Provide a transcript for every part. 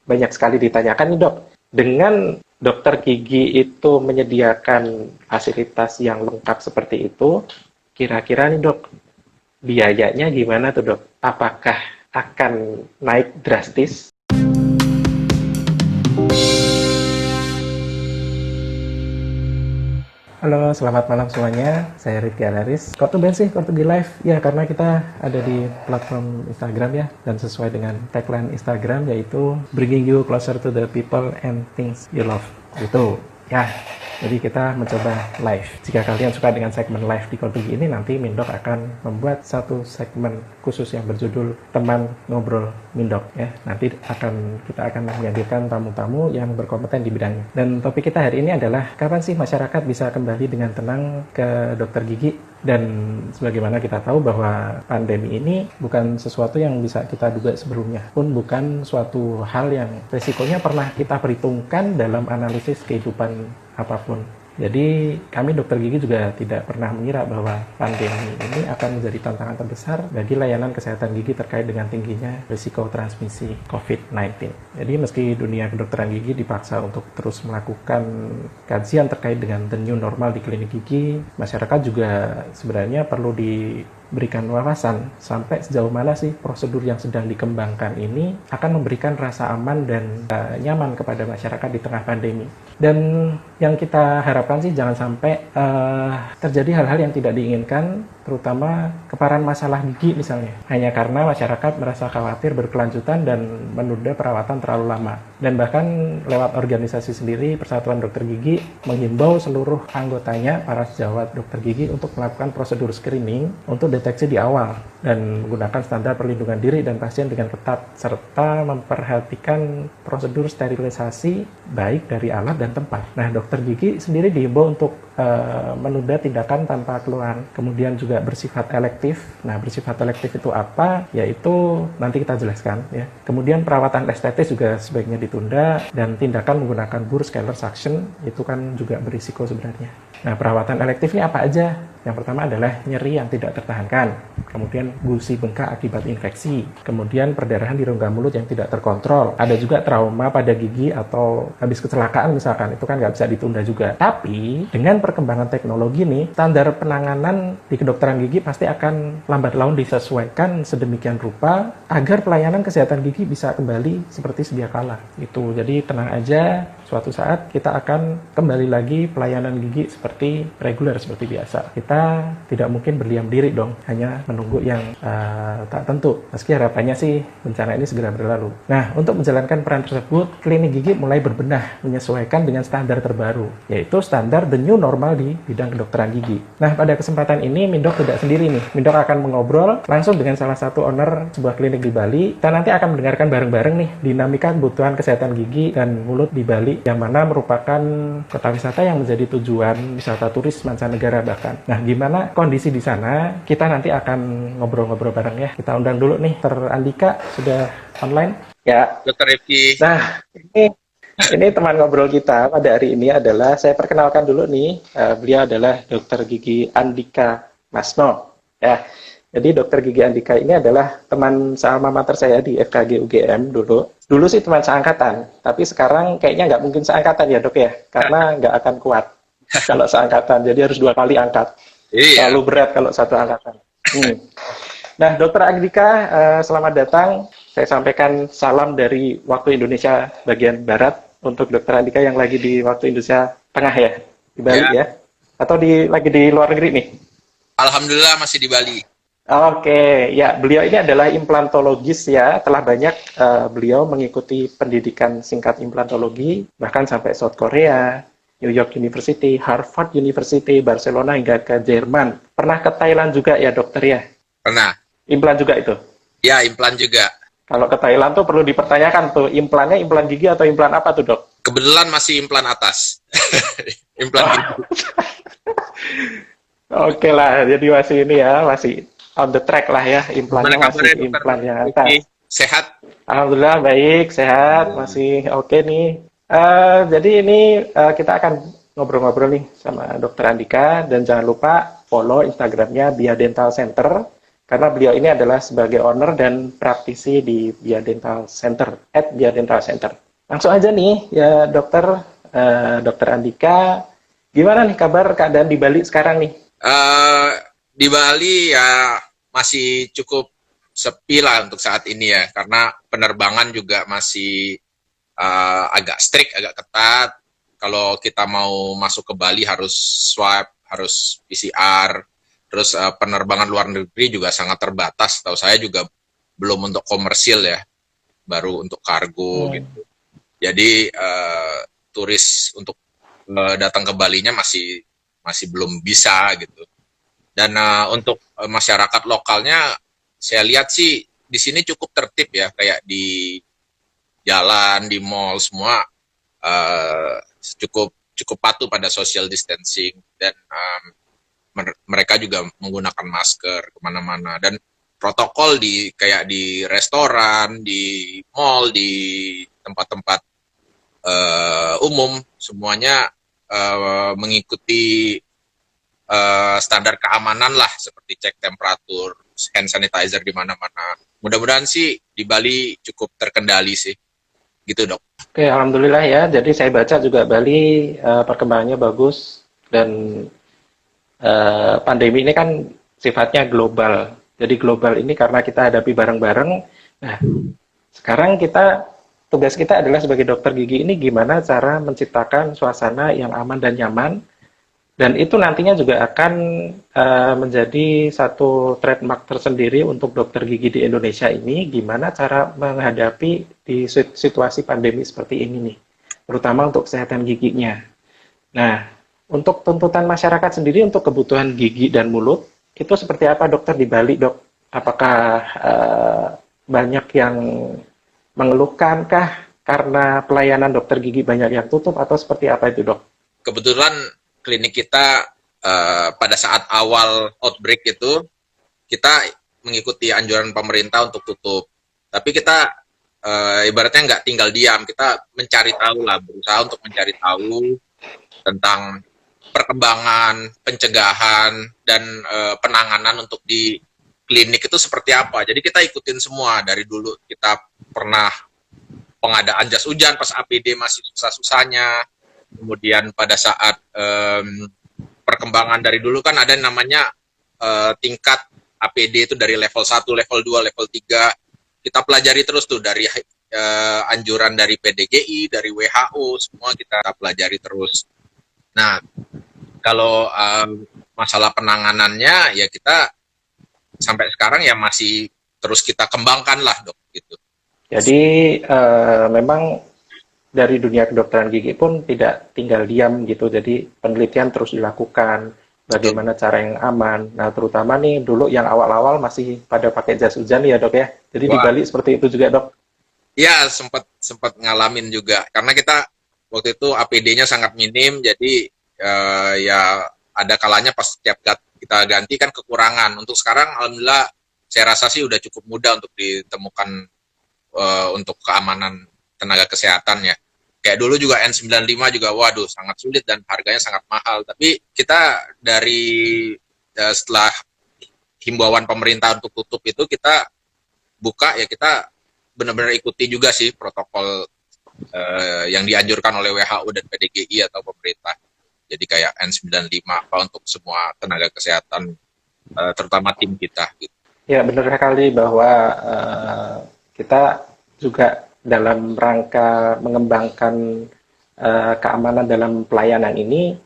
banyak sekali ditanyakan nih dok. Dengan dokter gigi itu menyediakan fasilitas yang lengkap seperti itu, kira-kira nih dok, biayanya gimana tuh dok? Apakah akan naik drastis? Halo, selamat malam semuanya. Saya Rifki Alaris. Kok tuh sih, kok tuh di live? Ya, karena kita ada di platform Instagram ya, dan sesuai dengan tagline Instagram yaitu Bringing You Closer to the People and Things You Love. Gitu. Ya, jadi kita mencoba live. Jika kalian suka dengan segmen live di Kortugi ini, nanti Mindok akan membuat satu segmen khusus yang berjudul Teman Ngobrol Mindok. Ya, nanti kita akan menghadirkan tamu-tamu yang berkompeten di bidangnya. Dan topik kita hari ini adalah kapan sih masyarakat bisa kembali dengan tenang ke dokter gigi? Dan sebagaimana kita tahu bahwa pandemi ini bukan sesuatu yang bisa kita duga sebelumnya, pun bukan suatu hal yang resikonya pernah kita perhitungkan dalam analisis kehidupan apapun. Jadi kami dokter gigi juga tidak pernah mengira bahwa pandemi ini akan menjadi tantangan terbesar bagi layanan kesehatan gigi terkait dengan tingginya risiko transmisi COVID-19. Jadi meski dunia kedokteran gigi dipaksa untuk terus melakukan kajian terkait dengan the new normal di klinik gigi, masyarakat juga sebenarnya perlu diberikan wawasan sampai sejauh mana sih prosedur yang sedang dikembangkan ini akan memberikan rasa aman dan nyaman kepada masyarakat di tengah pandemi. Dan yang kita harapkan sih jangan sampai terjadi hal-hal yang tidak diinginkan, terutama keparahan masalah gigi misalnya, hanya karena masyarakat merasa khawatir berkelanjutan dan menunda perawatan terlalu lama. Dan bahkan lewat organisasi sendiri, Persatuan Dokter Gigi menghimbau seluruh anggotanya, para sejawat dokter gigi untuk melakukan prosedur screening untuk deteksi di awal dan menggunakan standar perlindungan diri dan pasien dengan ketat, serta memperhatikan prosedur sterilisasi baik dari alat dan tempat. Nah, dokter gigi sendiri dihimbau untuk menunda tindakan tanpa keluhan, kemudian juga bersifat elektif. Nah, bersifat elektif itu apa? Yaitu nanti kita jelaskan ya. Kemudian perawatan estetis juga sebaiknya ditunda, dan tindakan menggunakan burr scalar suction itu kan juga berisiko sebenarnya. Nah, perawatan elektif ini apa aja? Yang pertama adalah nyeri yang tidak tertahankan, kemudian gusi bengkak akibat infeksi, kemudian perdarahan di rongga mulut yang tidak terkontrol, ada juga trauma pada gigi atau habis kecelakaan misalkan, itu kan nggak bisa ditunda juga. Tapi dengan perkembangan teknologi nih, standar penanganan di kedokteran gigi pasti akan lambat laun disesuaikan sedemikian rupa agar pelayanan kesehatan gigi bisa kembali seperti sedia kala. Itu jadi tenang aja, suatu saat kita akan kembali lagi pelayanan gigi seperti reguler, seperti biasa. Kita tidak mungkin berdiam diri dong, hanya menunggu yang tak tentu. Meski harapannya sih bencana ini segera berlalu. Nah, untuk menjalankan peran tersebut, klinik gigi mulai berbenah menyesuaikan dengan standar terbaru, yaitu standar the new normal di bidang kedokteran gigi. Nah, pada kesempatan ini Mindok tidak sendiri nih. Mindok akan mengobrol langsung dengan salah satu owner sebuah klinik di Bali. Kita nanti akan mendengarkan bareng-bareng nih dinamika kebutuhan kesehatan gigi dan mulut di Bali, yang mana merupakan kota wisata yang menjadi tujuan wisata turis mancanegara bahkan. Nah, gimana kondisi di sana? Kita nanti akan ngobrol-ngobrol bareng ya. Kita undang dulu nih, Dr. Andika sudah online. Ya, Dr. Rifki. Nah, ini teman ngobrol kita pada hari ini adalah, saya perkenalkan dulu nih, beliau adalah Dr. Gigi Andika Masno. Ya, jadi Dr. Gigi Andika ini adalah teman sealma mater saya di FKG UGM dulu. Dulu sih teman seangkatan, tapi sekarang kayaknya nggak mungkin seangkatan ya dok ya, karena nggak akan kuat kalau seangkatan, jadi harus 2 kali angkat. Iya. Terlalu berat kalau satu angkatan. Nah, Dr. Andika, selamat datang. Saya sampaikan salam dari waktu Indonesia bagian Barat untuk Dr. Andika yang lagi di waktu Indonesia Tengah ya, di Bali ya? Atau lagi di luar negeri nih? Alhamdulillah masih di Bali. Oke, ya beliau ini adalah implantologis ya, telah banyak beliau mengikuti pendidikan singkat implantologi, bahkan sampai South Korea, New York University, Harvard University, Barcelona, hingga ke Jerman. Pernah ke Thailand juga ya dokter ya? Pernah. Implan juga itu? Ya, implan juga. Kalau ke Thailand tuh perlu dipertanyakan tuh, implannya implan gigi atau implan apa tuh dok? Kebetulan masih implan atas. Implan gigi. Oke lah, jadi masih ini ya, masih on the track lah ya, implannya masih implan yang atas. Sehat? Alhamdulillah baik, sehat, masih oke nih. Jadi ini kita akan ngobrol-ngobrol nih sama Dr. Andika, dan jangan lupa follow Instagramnya Bia Dental Center. karena beliau ini adalah sebagai owner dan praktisi di Bia Dental Center, Bia Dental Center. Langsung aja nih, ya Dokter Andika, gimana nih kabar keadaan di Bali sekarang nih? Di Bali ya masih cukup sepi lah untuk saat ini ya, karena penerbangan juga masih agak strict, agak ketat. Kalau kita mau masuk ke Bali harus swab, harus PCR. Terus penerbangan luar negeri juga sangat terbatas. Tahu saya juga belum untuk komersil ya, baru untuk kargo gitu. Jadi turis untuk datang ke Balinya masih belum bisa gitu. Dan untuk masyarakat lokalnya, saya lihat sih di sini cukup tertib ya, kayak di jalan, di mall semua cukup patuh pada social distancing dan mereka juga menggunakan masker kemana-mana dan protokol kayak di restoran, di mall, di tempat-tempat umum semuanya mengikuti standar keamanan lah, seperti cek temperatur, hand sanitizer di mana-mana. Mudah-mudahan sih di Bali cukup terkendali sih, gitu dok. Oke, alhamdulillah ya. Jadi saya baca juga Bali perkembangannya bagus dan pandemi ini kan sifatnya global. Jadi global ini karena kita hadapi bareng-bareng. Nah, sekarang tugas kita adalah sebagai dokter gigi ini gimana cara menciptakan suasana yang aman dan nyaman. Dan itu nantinya juga akan menjadi satu trademark tersendiri untuk dokter gigi di Indonesia ini, gimana cara menghadapi di situasi pandemi seperti ini nih, terutama untuk kesehatan giginya. Nah, untuk tuntutan masyarakat sendiri untuk kebutuhan gigi dan mulut, itu seperti apa dokter di Bali, dok? Apakah banyak yang mengeluhkankah karena pelayanan dokter gigi banyak yang tutup atau seperti apa itu, dok? Kebetulan klinik kita pada saat awal outbreak itu kita mengikuti anjuran pemerintah untuk tutup. Tapi kita ibaratnya nggak tinggal diam, kita mencari tahu lah, berusaha untuk mencari tahu tentang perkembangan, pencegahan, dan penanganan untuk di klinik itu seperti apa. Jadi kita ikutin semua dari dulu. Kita pernah pengadaan jas hujan pas APD masih susah-susahnya. Kemudian pada saat perkembangan dari dulu kan ada yang namanya tingkat APD itu dari level 1, level 2, level 3. Kita pelajari terus tuh dari anjuran dari PDGI, dari WHO, semua kita pelajari terus. Nah, kalau masalah penanganannya ya kita sampai sekarang ya masih terus kita kembangkan lah dok gitu. Jadi memang dari dunia kedokteran gigi pun tidak tinggal diam gitu, jadi penelitian terus dilakukan, bagaimana cara yang aman. Nah, terutama nih dulu yang awal-awal masih pada pakai jas hujan ya dok ya, jadi di Bali seperti itu juga dok? Ya, sempat ngalamin juga, karena kita waktu itu APD-nya sangat minim, jadi ya ada kalanya pas setiap kita ganti kan kekurangan. Untuk sekarang alhamdulillah saya rasa sih udah cukup mudah untuk ditemukan untuk keamanan tenaga kesehatan ya. Kayak dulu juga N95 juga waduh sangat sulit dan harganya sangat mahal. Tapi kita dari setelah himbauan pemerintah untuk tutup itu kita buka ya, kita benar-benar ikuti juga sih protokol yang dianjurkan oleh WHO dan PDGI atau pemerintah. Jadi kayak N95 apa untuk semua tenaga kesehatan terutama tim kita gitu. Ya, benar sekali bahwa kita juga dalam rangka mengembangkan keamanan dalam pelayanan ini,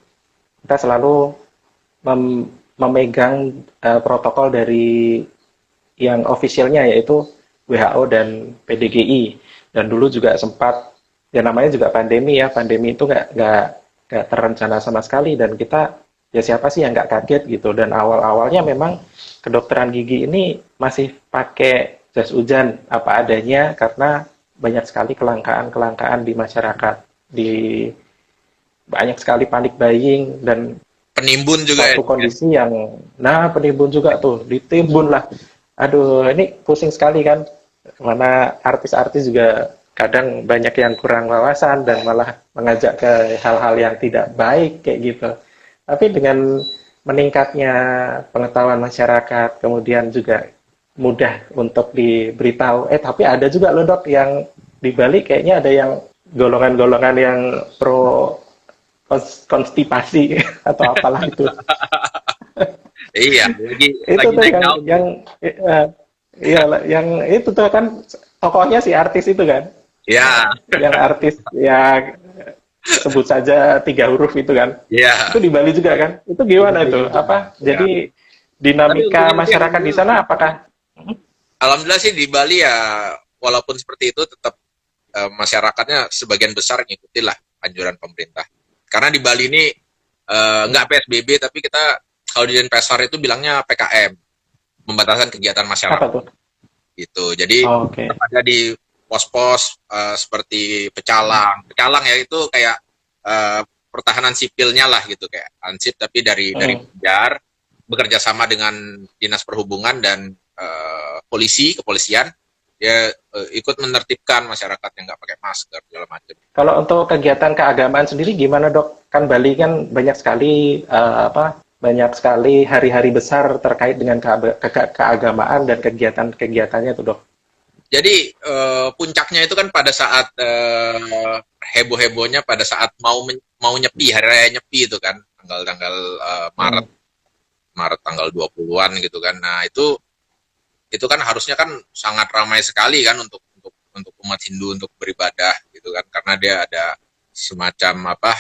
kita selalu memegang protokol dari yang ofisialnya, yaitu WHO dan PDGI. Dan dulu juga sempat, ya namanya juga pandemi ya, pandemi itu nggak terencana sama sekali, dan kita, ya siapa sih yang nggak kaget gitu. Dan awal-awalnya memang kedokteran gigi ini masih pakai jas hujan apa adanya, karena banyak sekali kelangkaan di masyarakat, banyak sekali panik buying dan penimbun juga suatu kondisi yang, penimbun juga tuh, ditimbun lah. Aduh, ini pusing sekali kan, mana artis-artis juga kadang banyak yang kurang wawasan dan malah mengajak ke hal-hal yang tidak baik kayak gitu. Tapi dengan meningkatnya pengetahuan masyarakat, kemudian juga mudah untuk diberitahu. Tapi ada juga loh dok yang di Bali kayaknya ada yang golongan-golongan yang pro konstipasi atau apalah itu. Iya, lagi Itu lagi tuh naik yang daun. iya yang itu tuh kan tokohnya si artis itu kan, Ya, yang artis ya sebut saja 3 huruf itu kan. Itu ya, di Bali juga kan? Itu di gimana Bali itu? juga. Apa? Ya. Jadi Tapi dinamika untungnya sih masyarakat di sana apakah? alhamdulillah sih di Bali ya, walaupun seperti itu tetap masyarakatnya sebagian besar ngikutin lah anjuran pemerintah. Karena di Bali ini nggak PSBB, tapi kita kalau di Denpasar itu bilangnya PKM, pembatasan kegiatan Apa masyarakat tuh? gitu. Jadi Oh, oke. tetap ada di pos-pos seperti pecalang. Pecalang ya itu kayak eh, pertahanan sipilnya lah gitu, kayak ansip tapi dari Hmm. Banjar, bekerja sama dengan Dinas Perhubungan dan kepolisian, ya ikut menertibkan masyarakat yang nggak pakai masker segala macam. Kalau untuk kegiatan keagamaan sendiri gimana dok? Kan Bali kan banyak sekali banyak sekali hari-hari besar terkait dengan keagamaan dan kegiatan-kegiatannya tuh dok. Jadi puncaknya itu kan pada saat heboh-hebohnya pada saat mau nyepi, hari raya nyepi itu kan, tanggal-tanggal Hmm. Maret Maret tanggal 20-an gitu kan. Nah, itu kan harusnya kan sangat ramai sekali kan untuk umat Hindu untuk beribadah gitu kan, karena dia ada semacam apa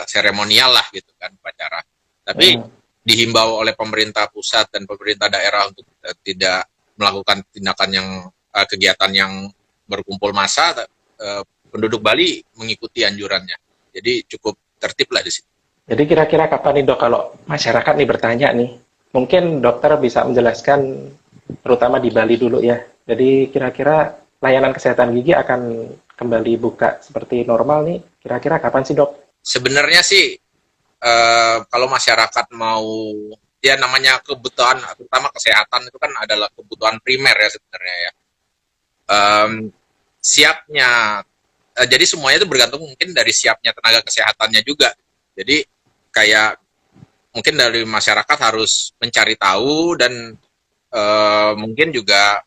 seremonial lah gitu kan, upacara. Tapi Hmm. dihimbau oleh pemerintah pusat dan pemerintah daerah untuk tidak melakukan tindakan yang kegiatan yang berkumpul massa. Penduduk Bali mengikuti anjurannya. Jadi cukup tertib lah di sini. Jadi kira-kira kapan nih dok kalau masyarakat nih bertanya nih, mungkin dokter bisa menjelaskan terutama di Bali dulu ya. Jadi kira-kira layanan kesehatan gigi akan kembali buka seperti normal nih. Kira-kira kapan sih dok? Sebenarnya sih kalau masyarakat mau, ya namanya kebutuhan terutama kesehatan itu kan adalah kebutuhan primer ya sebenarnya ya. Em, siapnya jadi semuanya itu bergantung mungkin dari siapnya tenaga kesehatannya juga. Jadi kayak mungkin dari masyarakat harus mencari tahu dan mungkin juga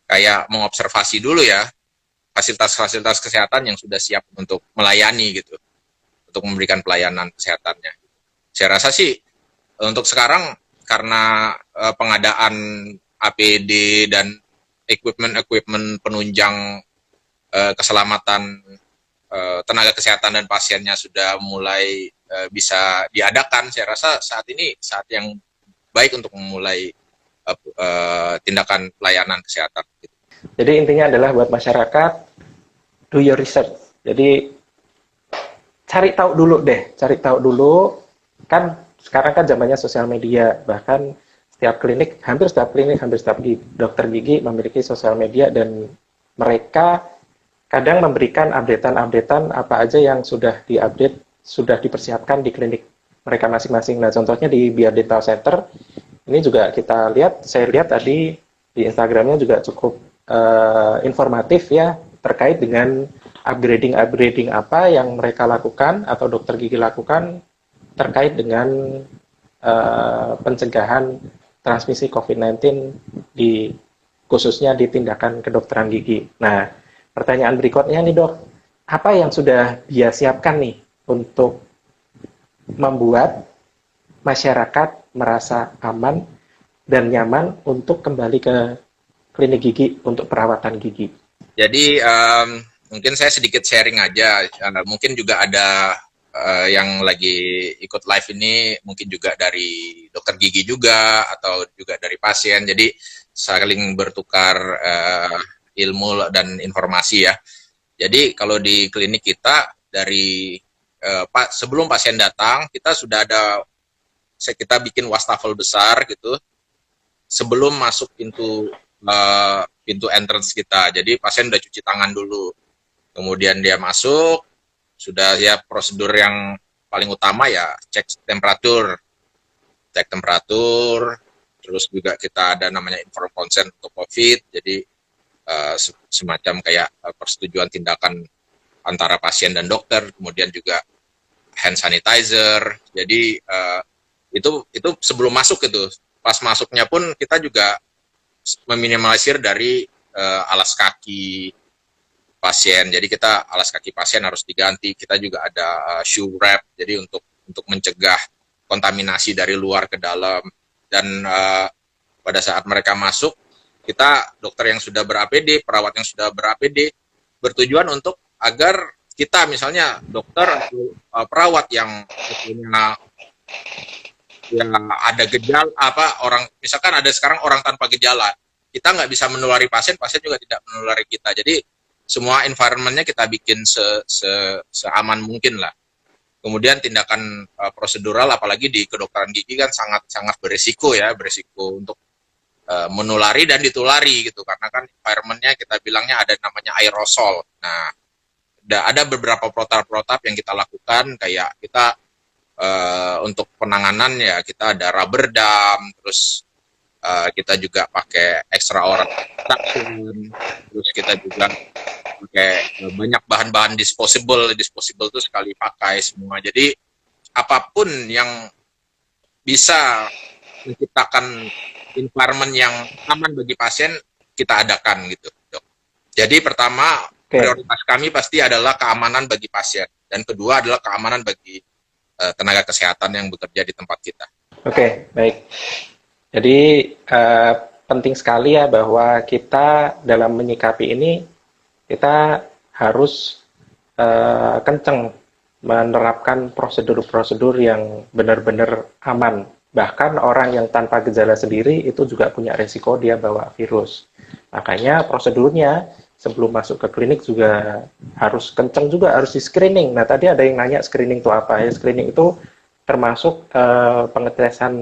kayak mengobservasi dulu ya fasilitas-fasilitas kesehatan yang sudah siap untuk melayani gitu, untuk memberikan pelayanan kesehatannya. Saya rasa sih untuk sekarang karena pengadaan APD dan equipment penunjang keselamatan tenaga kesehatan dan pasiennya sudah mulai bisa diadakan, saya rasa saat ini saat yang baik untuk memulai tindakan pelayanan kesehatan. Jadi intinya adalah buat masyarakat, do your research. Jadi cari tahu dulu deh, cari tahu dulu. Kan sekarang kan zamannya sosial media, bahkan hampir setiap klinik, hampir setiap dokter gigi memiliki sosial media dan mereka kadang memberikan updatean-updatean apa aja yang sudah diupdate, sudah dipersiapkan di klinik mereka masing-masing. Nah, contohnya di Biar Dental Center, ini juga saya lihat tadi di Instagramnya juga cukup informatif ya, terkait dengan upgrading-upgrading apa yang mereka lakukan atau dokter gigi lakukan terkait dengan pencegahan transmisi COVID-19 di khususnya di tindakan kedokteran gigi. Nah, pertanyaan berikutnya nih dok, apa yang sudah dia siapkan nih untuk membuat masyarakat merasa aman dan nyaman untuk kembali ke klinik gigi untuk perawatan gigi? Jadi mungkin saya sedikit sharing aja. Mungkin juga ada yang lagi ikut live ini mungkin juga dari dokter gigi juga atau juga dari pasien. Jadi saling bertukar ilmu dan informasi ya. Jadi kalau di klinik kita dari sebelum pasien datang kita sudah ada, kita bikin wastafel besar gitu sebelum masuk pintu entrance kita. Jadi pasien udah cuci tangan dulu. Kemudian dia masuk, sudah ya prosedur yang paling utama ya cek temperatur, terus juga kita ada namanya informed consent untuk COVID. Jadi semacam kayak persetujuan tindakan antara pasien dan dokter, kemudian juga hand sanitizer. Jadi Itu sebelum masuk itu. Pas masuknya pun kita juga meminimalisir dari alas kaki pasien. Jadi kita alas kaki pasien harus diganti. Kita juga ada shoe wrap. Jadi untuk mencegah kontaminasi dari luar ke dalam. Dan pada saat mereka masuk, kita dokter yang sudah ber-APD, perawat yang sudah ber-APD, bertujuan untuk agar kita misalnya dokter atau perawat yang punya ada gejala orang misalkan ada sekarang orang tanpa gejala, kita nggak bisa menulari pasien, pasien juga tidak menulari kita. Jadi semua environment-nya kita bikin seaman mungkin lah. Kemudian tindakan prosedural apalagi di kedokteran gigi kan sangat berisiko untuk menulari dan ditulari gitu, karena kan environment-nya kita bilangnya ada namanya aerosol. Nah, ada beberapa protap yang kita lakukan, kayak kita untuk penanganan ya kita ada rubber dam, terus kita juga pakai extra oral protection, terus kita juga pakai banyak bahan-bahan disposable itu sekali pakai semua. Jadi apapun yang bisa menciptakan environment yang aman bagi pasien kita adakan gitu, dok. Jadi pertama prioritas kami pasti adalah keamanan bagi pasien, dan kedua adalah keamanan bagi tenaga kesehatan yang bekerja di tempat kita. Oke, baik. Jadi penting sekali ya bahwa kita dalam menyikapi ini kita harus kenceng menerapkan prosedur-prosedur yang benar-benar aman. Bahkan orang yang tanpa gejala sendiri itu juga punya resiko dia bawa virus. Makanya prosedurnya sebelum masuk ke klinik juga harus kenceng juga, harus di screening. Nah tadi ada yang nanya screening itu apa ya? Screening itu termasuk pengetesan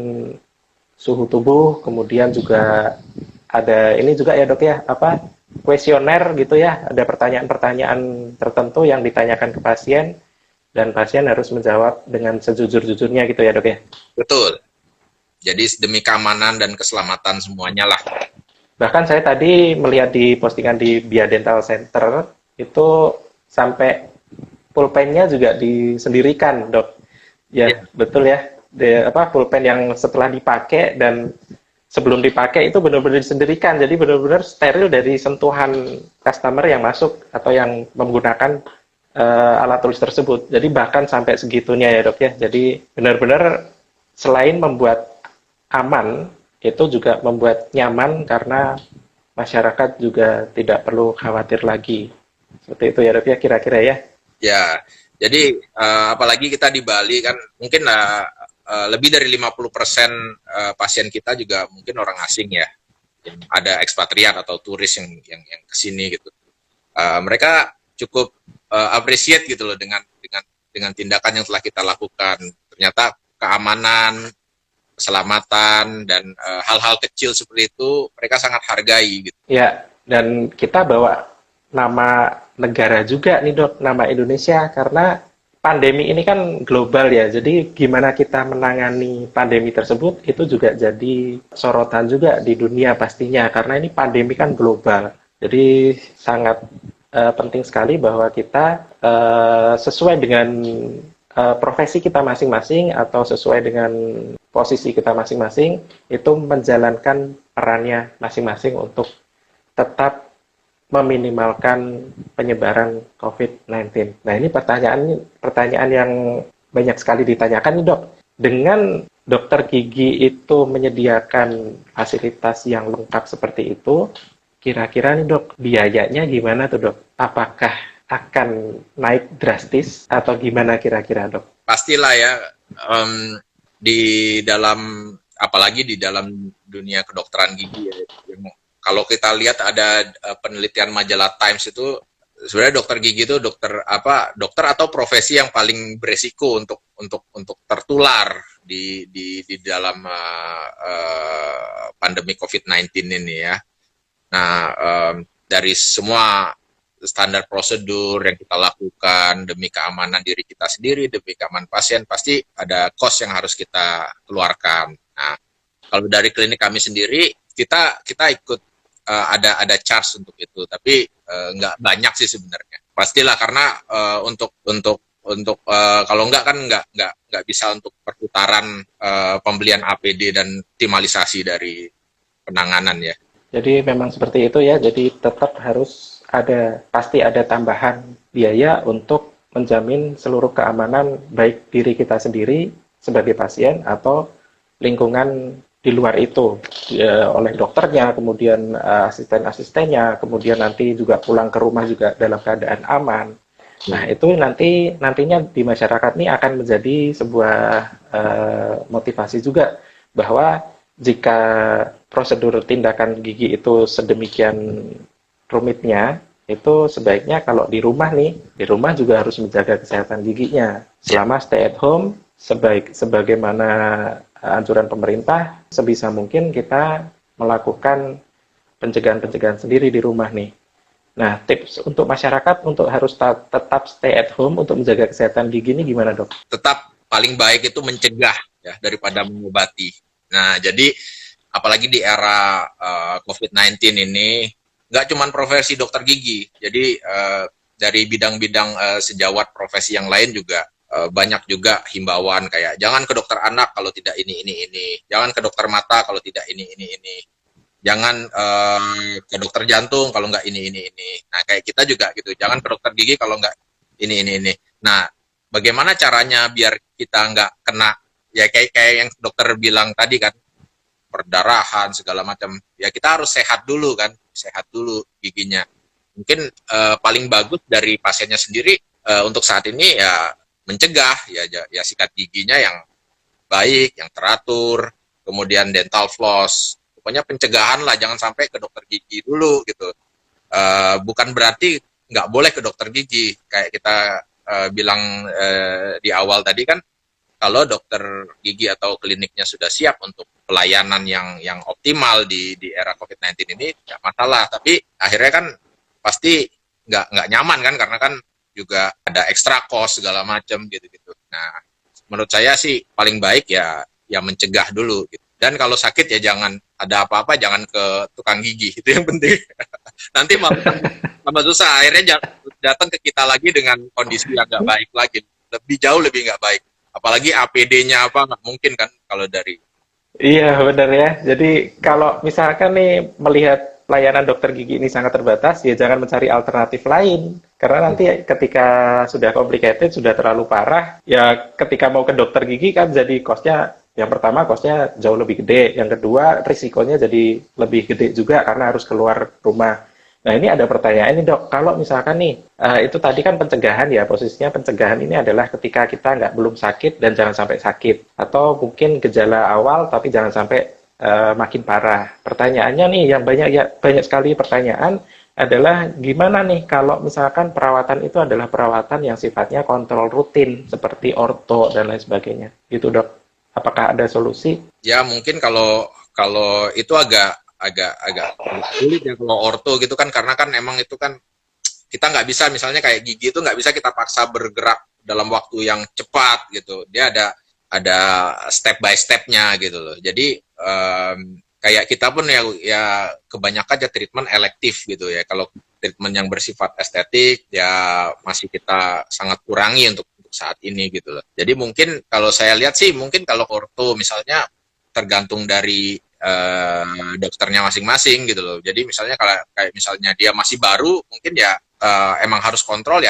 suhu tubuh, kemudian juga ada ini juga ya dok ya, kuesioner gitu ya, ada pertanyaan-pertanyaan tertentu yang ditanyakan ke pasien dan pasien harus menjawab dengan sejujur-jujurnya gitu ya dok ya. Betul. Jadi demi keamanan dan keselamatan semuanya lah. Bahkan saya tadi melihat di postingan di Bia Dental Center itu sampai pulpennya juga disendirikan dok. Ya. Betul ya. Pulpen yang setelah dipakai dan sebelum dipakai itu benar-benar disendirikan, jadi benar-benar steril dari sentuhan customer yang masuk atau yang menggunakan alat tulis tersebut. Jadi bahkan sampai segitunya ya dok ya. Jadi benar-benar selain membuat aman, itu juga membuat nyaman karena masyarakat juga tidak perlu khawatir lagi. Seperti itu ya dok ya kira-kira ya. Ya, jadi apalagi kita di Bali kan mungkin lebih dari 50% pasien kita juga mungkin orang asing ya. Ada ekspatriat atau turis yang kesini gitu. Mereka cukup appreciate gitu loh dengan tindakan yang telah kita lakukan. Ternyata keamanan, keselamatan, dan hal-hal kecil seperti itu mereka sangat hargai gitu. Ya, dan kita bawa nama negara juga nih dok, nama Indonesia, karena pandemi ini kan global ya, jadi gimana kita menangani pandemi tersebut itu juga jadi sorotan juga di dunia pastinya, karena ini pandemi kan global. Jadi sangat penting sekali bahwa kita sesuai dengan profesi kita masing-masing atau sesuai dengan posisi kita masing-masing itu menjalankan perannya masing-masing untuk tetap meminimalkan penyebaran COVID-19. Nah ini pertanyaan yang banyak sekali ditanyakan nih dok. Dengan dokter gigi itu menyediakan fasilitas yang lengkap seperti itu, kira-kira nih dok, biayanya gimana tuh dok? Apakah akan naik drastis atau gimana kira-kira dok? Pastilah ya, apalagi di dalam dunia kedokteran gigi ya, kalau kita lihat ada penelitian majalah Times itu sebenarnya dokter gigi itu dokter atau profesi yang paling beresiko untuk tertular di dalam pandemi COVID-19 ini ya. Nah, dari semua standar prosedur yang kita lakukan demi keamanan diri kita sendiri, demi keamanan pasien, pasti ada cost yang harus kita keluarkan. Nah, kalau dari klinik kami sendiri, kita ikut ada charge untuk itu, tapi nggak banyak sih sebenarnya. Pastilah karena untuk kalau enggak kan enggak bisa untuk perputaran pembelian APD dan optimalisasi dari penanganan ya. Jadi memang seperti itu ya. Jadi tetap harus pasti ada tambahan biaya untuk menjamin seluruh keamanan baik diri kita sendiri sebagai pasien atau lingkungan di luar itu oleh dokternya, kemudian asisten-asistennya, kemudian nanti juga pulang ke rumah juga dalam keadaan aman. Nah, itu nantinya di masyarakat ini akan menjadi sebuah motivasi juga bahwa jika prosedur tindakan gigi itu sedemikian rumitnya, itu sebaiknya kalau di rumah nih, di rumah juga harus menjaga kesehatan giginya. Selama stay at home, sebagaimana anjuran pemerintah, sebisa mungkin kita melakukan pencegahan-pencegahan sendiri di rumah nih. Nah, tips untuk masyarakat untuk harus tetap stay at home untuk menjaga kesehatan gigi ini gimana, Dok? Tetap paling baik itu mencegah ya daripada mengobati. Nah, jadi apalagi di era COVID-19 ini, nggak cuma profesi dokter gigi, jadi dari bidang-bidang sejawat profesi yang lain juga banyak juga himbauan kayak jangan ke dokter anak kalau tidak ini, jangan ke dokter mata kalau tidak ini. Jangan ke dokter jantung kalau nggak ini. Nah, kayak kita juga gitu. Jangan ke dokter gigi kalau nggak ini. Nah, bagaimana caranya biar kita nggak kena ya kayak yang dokter bilang tadi kan perdarahan segala macam. Ya kita harus sehat dulu kan, sehat dulu giginya. Mungkin paling bagus dari pasiennya sendiri untuk saat ini ya mencegah ya sikat giginya yang baik, yang teratur, kemudian dental floss. Pokoknya pencegahan lah, jangan sampai ke dokter gigi dulu gitu. Bukan berarti nggak boleh ke dokter gigi, kayak kita bilang di awal tadi kan, kalau dokter gigi atau kliniknya sudah siap untuk pelayanan yang optimal di era COVID-19 ini, nggak masalah. Tapi akhirnya kan pasti nggak nyaman kan, karena kan juga ada extra cost segala macam gitu. Nah, menurut saya sih paling baik ya mencegah dulu gitu. Dan kalau sakit ya jangan ada apa-apa jangan ke tukang gigi, itu yang penting. Nanti tambah susah, akhirnya datang ke kita lagi dengan kondisi yang nggak baik lagi, jauh lebih nggak baik. Apalagi APD-nya apa nggak mungkin kan kalau dari. Iya, benar ya. Jadi kalau misalkan nih melihat layanan dokter gigi ini sangat terbatas, ya jangan mencari alternatif lain. Karena nanti ketika sudah complicated, sudah terlalu parah, ya ketika mau ke dokter gigi kan jadi cost-nya, yang pertama cost-nya jauh lebih gede, yang kedua risikonya jadi lebih gede juga karena harus keluar rumah. Nah, ini ada pertanyaan ini, Dok. Kalau misalkan nih, itu tadi kan pencegahan ya, posisinya pencegahan ini adalah ketika kita belum sakit dan jangan sampai sakit. Atau mungkin gejala awal tapi jangan sampai makin parah. Pertanyaannya nih, yang banyak sekali pertanyaan adalah gimana nih kalau misalkan perawatan itu adalah perawatan yang sifatnya kontrol rutin, seperti orto dan lain sebagainya. Gitu, Dok. Apakah ada solusi? Ya mungkin kalau itu agak sulit ya kalau orto gitu kan, karena kan emang itu kan kita nggak bisa, misalnya kayak gigi itu nggak bisa kita paksa bergerak dalam waktu yang cepat gitu. Dia ada step by stepnya gitu loh. Jadi kayak kita pun ya kebanyakan aja treatment elektif gitu ya. Kalau treatment yang bersifat estetik ya masih kita sangat kurangi untuk saat ini gitu loh. Jadi mungkin kalau saya lihat sih, mungkin kalau orto misalnya tergantung dari dokternya masing-masing gitu loh. Jadi misalnya kalau kayak misalnya dia masih baru, mungkin ya emang harus kontrol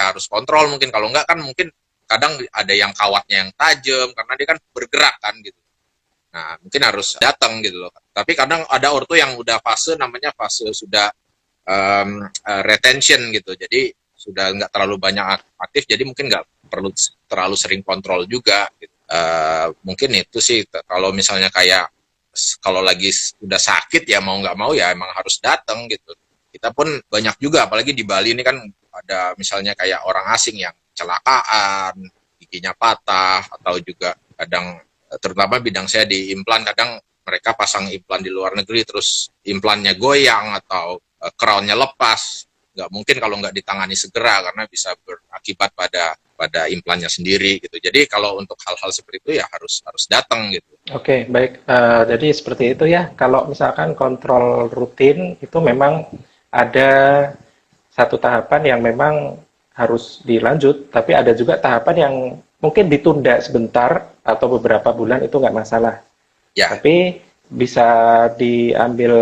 mungkin. Kalau enggak kan mungkin kadang ada yang kawatnya yang tajam karena dia kan bergerak kan gitu. Nah, mungkin harus datang gitu loh. Tapi kadang ada orto yang udah namanya fase sudah retention gitu. Jadi sudah nggak terlalu banyak aktif, jadi mungkin nggak perlu terlalu sering kontrol juga gitu. Mungkin itu sih kalau misalnya kayak kalau lagi udah sakit ya mau nggak mau ya emang harus datang gitu. Kita pun banyak juga, apalagi di Bali ini kan ada misalnya kayak orang asing yang kecelakaan, giginya patah, atau juga kadang terutama bidang saya di implan, kadang mereka pasang implan di luar negeri terus implannya goyang atau crown-nya lepas. Nggak mungkin kalau nggak ditangani segera karena bisa berakibat pada implannya sendiri gitu. Jadi kalau untuk hal-hal seperti itu ya harus datang gitu. Oke, baik. Jadi seperti itu ya. Kalau misalkan kontrol rutin itu memang ada satu tahapan yang memang harus dilanjut, tapi ada juga tahapan yang mungkin ditunda sebentar atau beberapa bulan itu nggak masalah. Ya, Tapi bisa diambil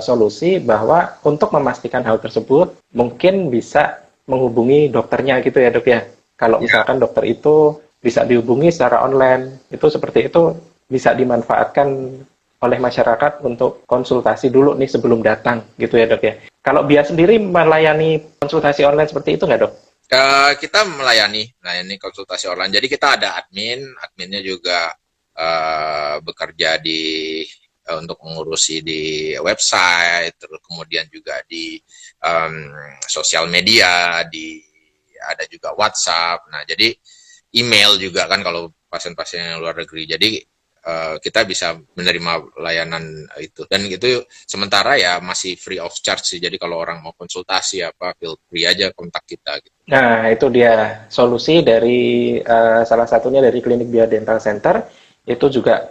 solusi bahwa untuk memastikan hal tersebut mungkin bisa menghubungi dokternya gitu ya dok ya. Kalau ya. misalkan dokter itu bisa dihubungi secara online, itu seperti itu bisa dimanfaatkan oleh masyarakat untuk konsultasi dulu nih sebelum datang gitu ya dok ya. Kalau Bia sendiri melayani konsultasi online seperti itu nggak dok? Kita melayani konsultasi online. Jadi kita ada adminnya juga bekerja untuk mengurusi di website, terus kemudian juga di sosial media, ada juga WhatsApp. Nah, jadi email juga kan kalau pasien-pasien yang luar negeri. Jadi kita bisa menerima layanan itu, dan itu sementara ya masih free of charge sih. Jadi kalau orang mau konsultasi apa, feel free aja kontak kita gitu. Nah, itu dia solusi dari salah satunya dari Klinik Bia Dental Center itu juga